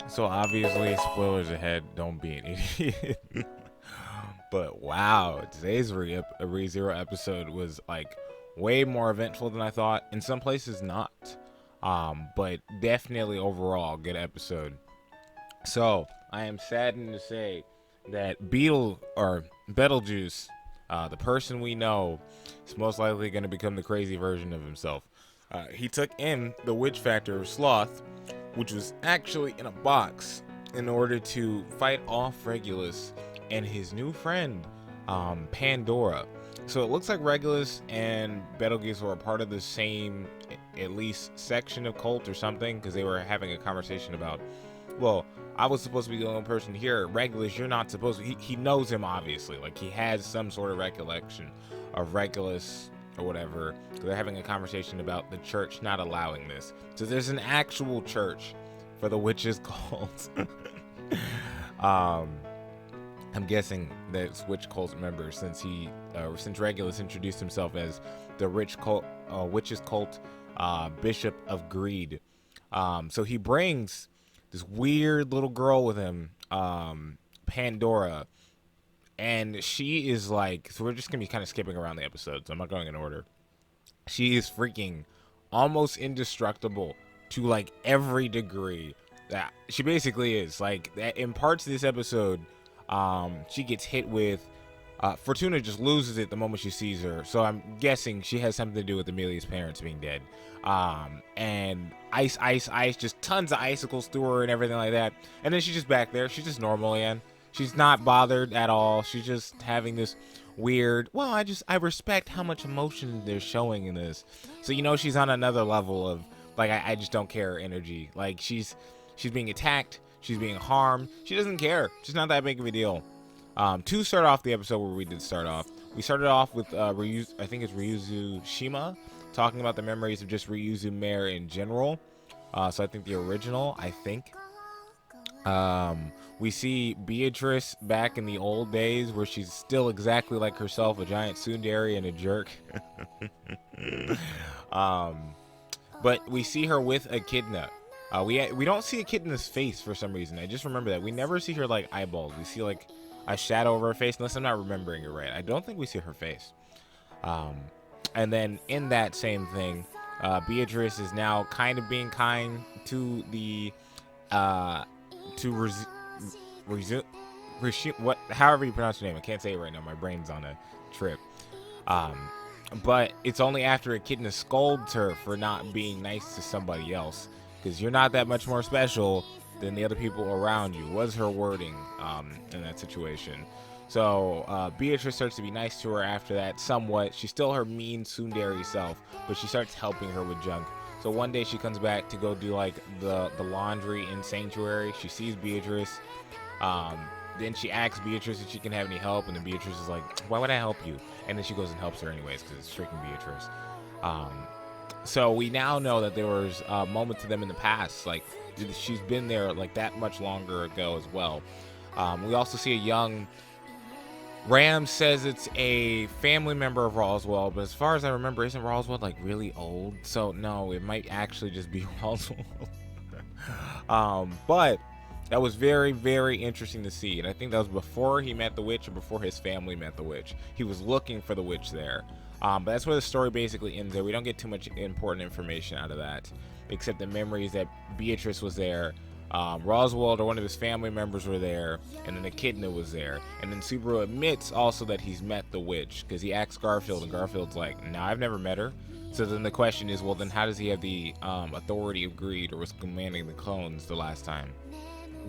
So obviously, spoilers ahead. Don't be an idiot. But wow, today's Rezero episode was like way more eventful than I thought. In some places, not. But definitely overall, good episode. So I am saddened to say that Betelgeuse, the person we know, is most likely going to become the crazy version of himself. He took in the witch factor of Sloth, which was actually in a box, in order to fight off Regulus and his new friend, Pandora. So it looks like Regulus and Betelgeuse were a part of the same, at least, section of cult or something, because they were having a conversation about, well, I was supposed to be the only person here. Regulus, you're not supposed to. He knows him, obviously. Like, he has some sort of recollection of Regulus or whatever. They're having a conversation about the church not allowing this. So there's an actual church for the witches cult. um, I'm guessing that's witch cult members, since Regulus introduced himself as the witches cult bishop of greed. So he brings this weird little girl with him, Pandora, and she is like, so we're just gonna be kind of skipping around the episodes. I'm not going in order. She is freaking almost indestructible to like every degree that she basically is. Like, that in parts of this episode, she gets hit with. Fortuna just loses it the moment she sees her, so I'm guessing she has something to do with Amelia's parents being dead. And ice, just tons of icicles through her and everything like that. And then she's just back there. She's just normal again. She's not bothered at all. She's just having this weird, well, I respect how much emotion they're showing in this. So, she's on another level of, like, I just don't care energy. Like, she's being attacked. She's being harmed. She doesn't care. She's not that big of a deal. To start off the episode where we did start off, we started off with I think it's Ryuzu Shima, talking about the memories of just Ryuzu Mayor in general. So I think the original, we see Beatrice back in the old days where she's still exactly like herself, a giant tsundere and a jerk. But we see her with Echidna. We don't see Echidna's face for some reason. I just remember that. We never see her, like, eyeballs. We see, like, a shadow over her face, unless I'm not remembering it right. I don't think we see her face. And then in that same thing, Beatrice is now kind of being kind to the however you pronounce her name. I can't say it right now. My brain's on a trip. But it's only after Echidna scolds her for not being nice to somebody else, because you're not that much more special than the other people around you, was her wording in that situation. So Beatrice starts to be nice to her after that, somewhat. She's still her mean tsundere self, but she starts helping her with junk. So one day she comes back to go do, like, the laundry in Sanctuary. She sees Beatrice. Then she asks Beatrice if she can have any help, and then Beatrice is like, why would I help you? And then she goes and helps her anyways, because it's freaking Beatrice. So we now know that there was moments of them in the past, like, she's been there, like, that much longer ago as well. We also see a young, Ram says it's a family member of Roswell, but as far as I remember, isn't Roswell, like, really old? So no, it might actually just be Roswell. But that was very, very interesting to see, and I think that was before he met the witch or before his family met the witch. He was looking for the witch there. But that's where the story basically ends there. We don't get too much important information out of that, except the memories that Beatrice was there, Roswell or one of his family members were there, and then Echidna was there. And then Subaru admits also that he's met the witch, because he asks Garfield, and Garfield's like, no, I've never met her. So then the question is, well, then how does he have the authority of greed, or was commanding the clones the last time?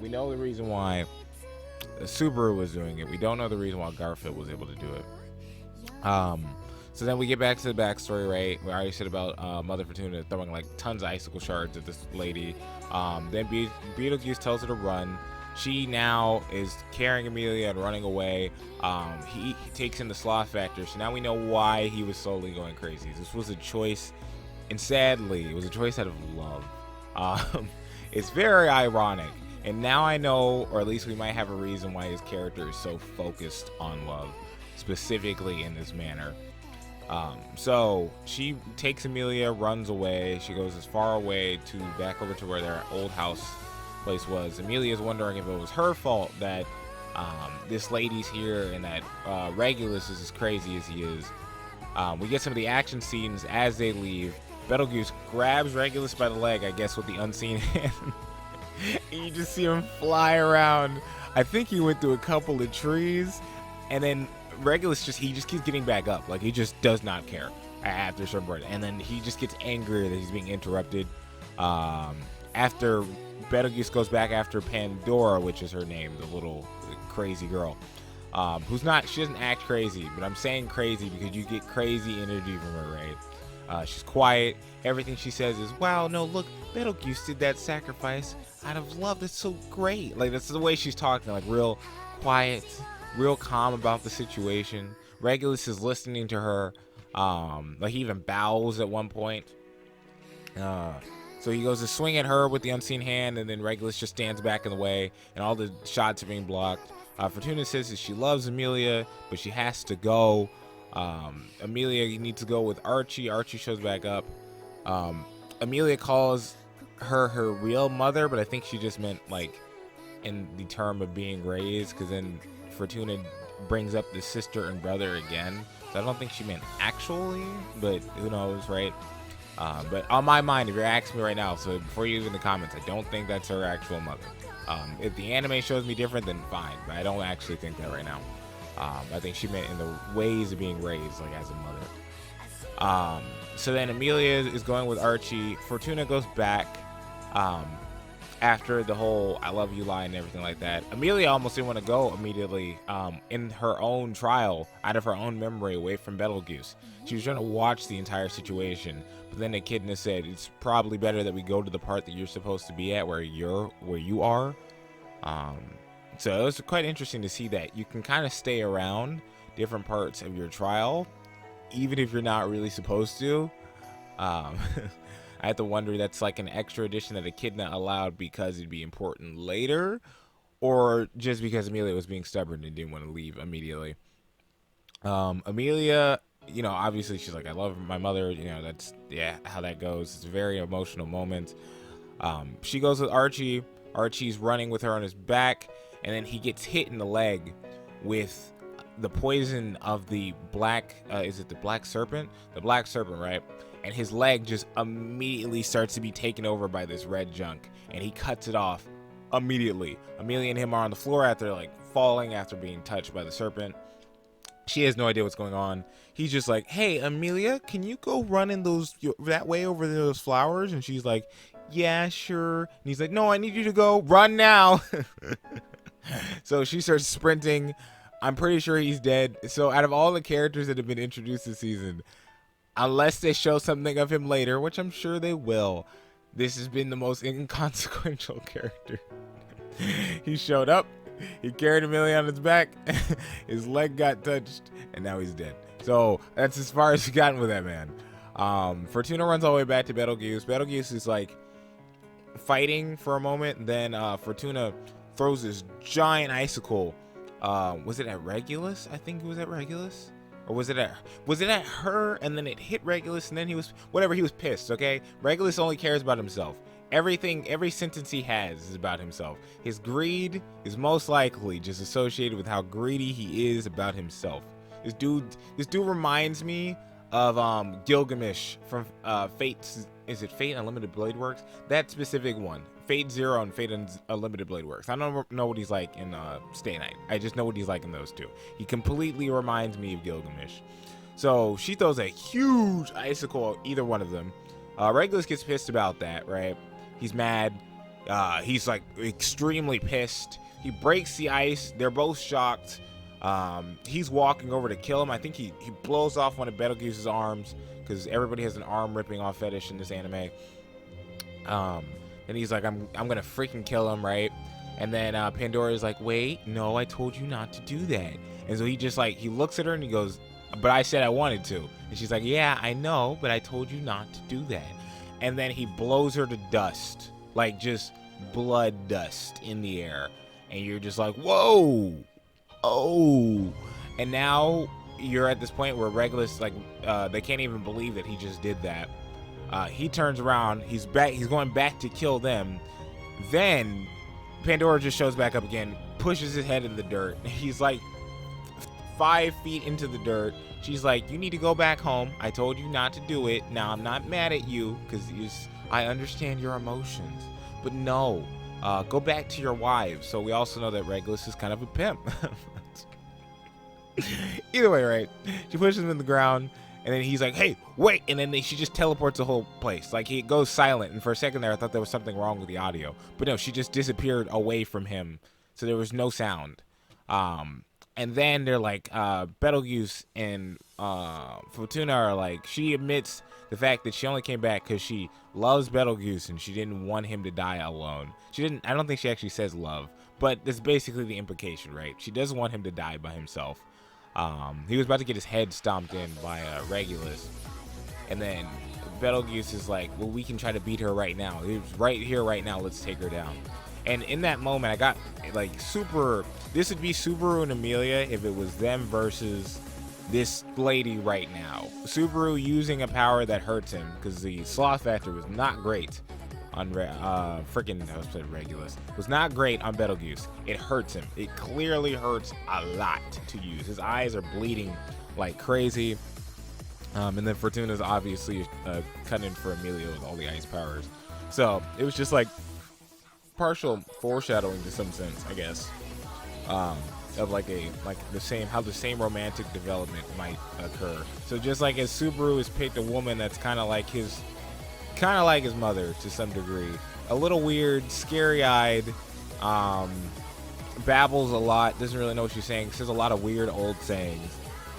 We know the reason why Subaru was doing it. We don't know the reason why Garfield was able to do it. So then we get back to the backstory, right? We already said about Mother Fortuna throwing, like, tons of icicle shards at this lady. Then Beetlejuice tells her to run. She now is carrying Amelia and running away. He takes in the sloth factor, so now we know why he was slowly going crazy. This was a choice, and sadly, it was a choice out of love. It's very ironic, and now I know, or at least we might have a reason why his character is so focused on love, specifically in this manner. So she takes Amelia, runs away. She goes as far away to back over to where their old house place was. Amelia's wondering if it was her fault that this lady's here and that Regulus is as crazy as he is. We get some of the action scenes as they leave. Betelgeuse grabs Regulus by the leg, I guess with the unseen hand. And you just see him fly around. I think he went through a couple of trees, and then Regulus just keeps getting back up. Like, he just does not care after a certain point. And then he just gets angry that he's being interrupted. After Betelgeuse goes back after Pandora, which is her name, the little crazy girl, she doesn't act crazy, but I'm saying crazy because you get crazy energy from her, right? She's quiet. Everything she says is, wow, no, look, Betelgeuse did that sacrifice out of love. That's so great. Like, that's the way she's talking, like real quiet, real calm about the situation. Regulus is listening to her. Like, he even bows at one point. So he goes to swing at her with the unseen hand, and then Regulus just stands back in the way, and all the shots are being blocked. Fortuna says that she loves Amelia, but she has to go. Amelia needs to go with Archie. Archie shows back up. Amelia calls her real mother, but I think she just meant, like, in the term of being raised, because then Fortuna brings up the sister and brother again. So I don't think she meant actually, but who knows, right? But on my mind, if you're asking me right now, so before you leave in the comments, I don't think that's her actual mother. If the anime shows me different, then fine, but I don't actually think that right now. I think she meant in the ways of being raised, like as a mother. So then Amelia is going with Archie. Fortuna goes back after the whole I love you line and everything like that. Amelia almost didn't want to go immediately in her own trial, out of her own memory, away from Betelgeuse. She was trying to watch the entire situation, but then Echidna said it's probably better that we go to the part that you're supposed to be at, where you are. So it was quite interesting to see that you can kind of stay around different parts of your trial, even if you're not really supposed to. I have to wonder, that's like an extra addition that Echidna allowed because it'd be important later, or just because Amelia was being stubborn and didn't want to leave immediately. Amelia, you know, obviously she's like, I love my mother, you know, that's, yeah, how that goes. It's a very emotional moment. She goes with Archie. Archie's running with her on his back, and then he gets hit in the leg with the poison of the black, is it the black serpent? The black serpent, right? And his leg just immediately starts to be taken over by this red junk, and he cuts it off immediately. Amelia and him are on the floor after, like, falling after being touched by the serpent. She has no idea what's going on. He's just like, hey, Amelia, can you go run in that way over those flowers? And she's like, yeah, sure. And he's like, no, I need you to go run now. So she starts sprinting. I'm pretty sure he's dead. So out of all the characters that have been introduced this season, unless they show something of him later, which I'm sure they will, this has been the most inconsequential character. He showed up, he carried Amelia on his back, his leg got touched, and now he's dead. So that's as far as we've gotten with that man. Fortuna runs all the way back to Betelgeuse. Betelgeuse is like fighting for a moment, then Fortuna throws this giant icicle. Was it at Regulus? I think it was at Regulus. Or was it at her, and then it hit Regulus, and then he was pissed, okay? Regulus only cares about himself. Every sentence he has is about himself. His greed is most likely just associated with how greedy he is about himself. This dude reminds me of Gilgamesh from Fate's, is it Fate Unlimited Blade Works? That specific one. Fate Zero and Fate Unlimited Blade Works. I don't know what he's like in Stay Night. I just know what he's like in those two. He completely reminds me of Gilgamesh. So she throws a huge icicle at either one of them. Regulus gets pissed about that, right? He's mad. He's like extremely pissed. He breaks the ice. They're both shocked. He's walking over to kill him. I think he blows off one of Betelgeuse's arms, because everybody has an arm ripping off fetish in this anime. And he's like, I'm gonna freaking kill him, right? And then Pandora is like, wait, no, I told you not to do that. And so he just like, he looks at her and he goes, but I said I wanted to. And she's like, yeah, I know, but I told you not to do that. And then he blows her to dust, like just blood dust in the air. And you're just like, whoa, oh. And now you're at this point where Regulus, like, they can't even believe that he just did that. He turns around, he's going back to kill them. Then Pandora just shows back up again, pushes his head in the dirt. He's like 5 feet into the dirt. She's like, you need to go back home. I told you not to do it. Now, I'm not mad at you because I understand your emotions. But no, go back to your wives. So we also know that Regulus is kind of a pimp. Either way, right? She pushes him in the ground. And then he's like, hey, wait. And then she just teleports the whole place. Like, he goes silent. And for a second there, I thought there was something wrong with the audio. But no, she just disappeared away from him. So there was no sound. And then they're like, Betelgeuse and Fortuna are like, she admits the fact that she only came back because she loves Betelgeuse and she didn't want him to die alone. I don't think she actually says love. But that's basically the implication, right? She doesn't want him to die by himself. He was about to get his head stomped in by Regulus, and then Betelgeuse is like, well, we can try to beat her right now. It's right here, right now. Let's take her down. And in that moment, I got like this would be Subaru and Amelia if it was them versus this lady right now. Subaru using a power that hurts him because the sloth factor was not great on Regulus. Was not great on Betelgeuse. It hurts him. It clearly hurts a lot to use. His eyes are bleeding like crazy. And then Fortuna's obviously cutting for Amelia with all the ice powers. So it was just like partial foreshadowing to some sense, I guess, of how the same romantic development might occur. So just like as Subaru has picked a woman that's kind of like his mother to some degree, a little weird, scary-eyed, babbles a lot, doesn't really know what she's saying, says a lot of weird old sayings.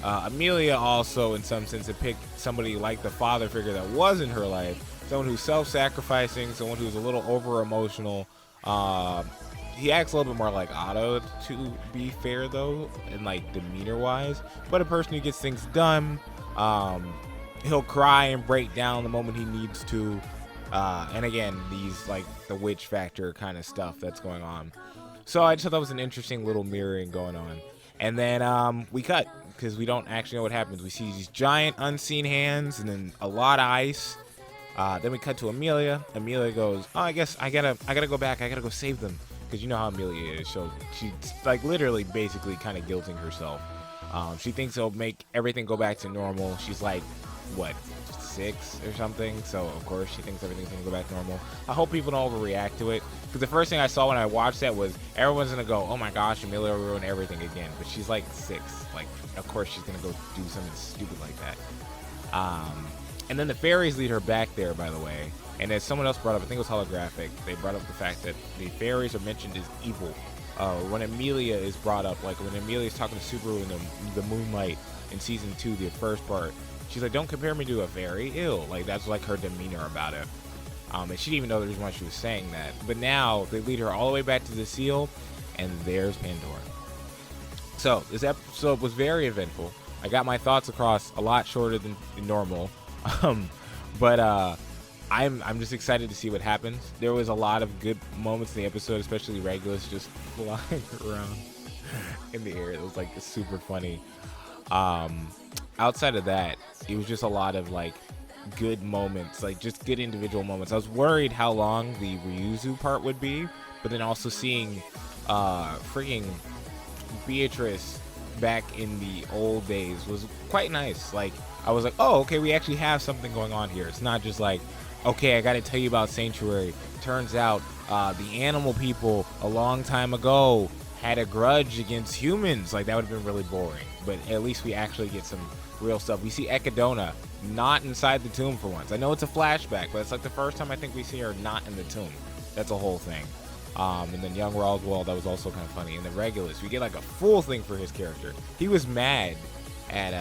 Amelia also, in some sense, had picked somebody like the father figure that was in her life, someone who's self-sacrificing, someone who's a little over-emotional. He acts a little bit more like Otto, to be fair, though, and like demeanor-wise, but a person who gets things done. He'll cry and break down the moment he needs to. And again, these like the witch factor kind of stuff that's going on. So I just thought that was an interesting little mirroring going on. And then we cut because we don't actually know what happens. We see these giant unseen hands and then a lot of ice. Then we cut to Amelia. Amelia goes, oh, I guess I gotta go back. I gotta go save them. Because you know how Amelia is. So she's like literally basically kind of guilting herself. She thinks it'll make everything go back to normal. She's like, what, 6 or something? So of course she thinks everything's gonna go back to normal. I hope people don't overreact to it, because the first thing I saw when I watched that was everyone's gonna go, oh my gosh, Amelia will ruin everything again. But she's like 6. Like, of course she's gonna go do something stupid like that. And then the fairies lead her back there, by the way. And as someone else brought up, I think it was holographic, they brought up the fact that the fairies are mentioned as evil. When Amelia is brought up, like when Amelia is talking to Subaru in the moonlight in season 2, the first part, she's like, don't compare me to a fairy. Ew. Like, that's like her demeanor about it. And she didn't even know the reason why she was saying that. But now they lead her all the way back to the seal, and there's Pandora. So this episode was very eventful. I got my thoughts across a lot shorter than normal. But I'm just excited to see what happens. There was a lot of good moments in the episode, especially Regulus just flying around in the air. It was like super funny. Outside of that, it was just a lot of like good moments, like just good individual moments. I was worried how long the Ryuzu part would be, but then also seeing freaking Beatrice back in the old days was quite nice. Like, I was like, oh, okay, we actually have something going on here. It's not just like, okay, I gotta tell you about Sanctuary. Turns out the animal people a long time ago had a grudge against humans. Like, that would have been really boring. But at least we actually get some real stuff. We see Echidna not inside the tomb for once. I know it's a flashback, but it's like the first time I think we see her not in the tomb. That's a whole thing. And then young Roswell, that was also kind of funny. And then Regulus, we get like a full thing for his character. He was mad at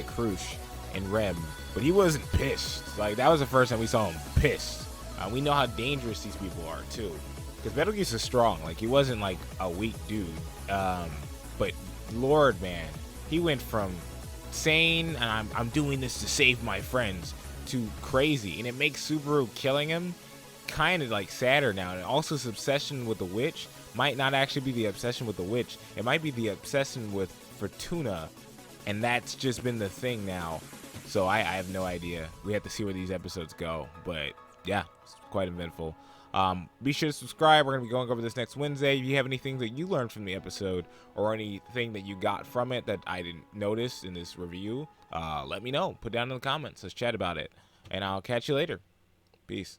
Krush and Rem, but he wasn't pissed. Like, that was the first time we saw him pissed. We know how dangerous these people are too, because Betelgeuse is strong. Like, he wasn't like a weak dude. But Lord, man, he went from sane and I'm doing this to save my friends to crazy, and it makes Subaru killing him kind of like sadder now. And also his obsession with the witch might not actually be the obsession with the witch. It might be the obsession with Fortuna, and that's just been the thing now. So I have no idea. We have to see where these episodes go, but yeah, it's quite eventful. Be sure to subscribe. We're going to be going over this next Wednesday. If you have anything that you learned from the episode or anything that you got from it that I didn't notice in this review, let me know. Put down in the comments. Let's chat about it. And I'll catch you later. Peace.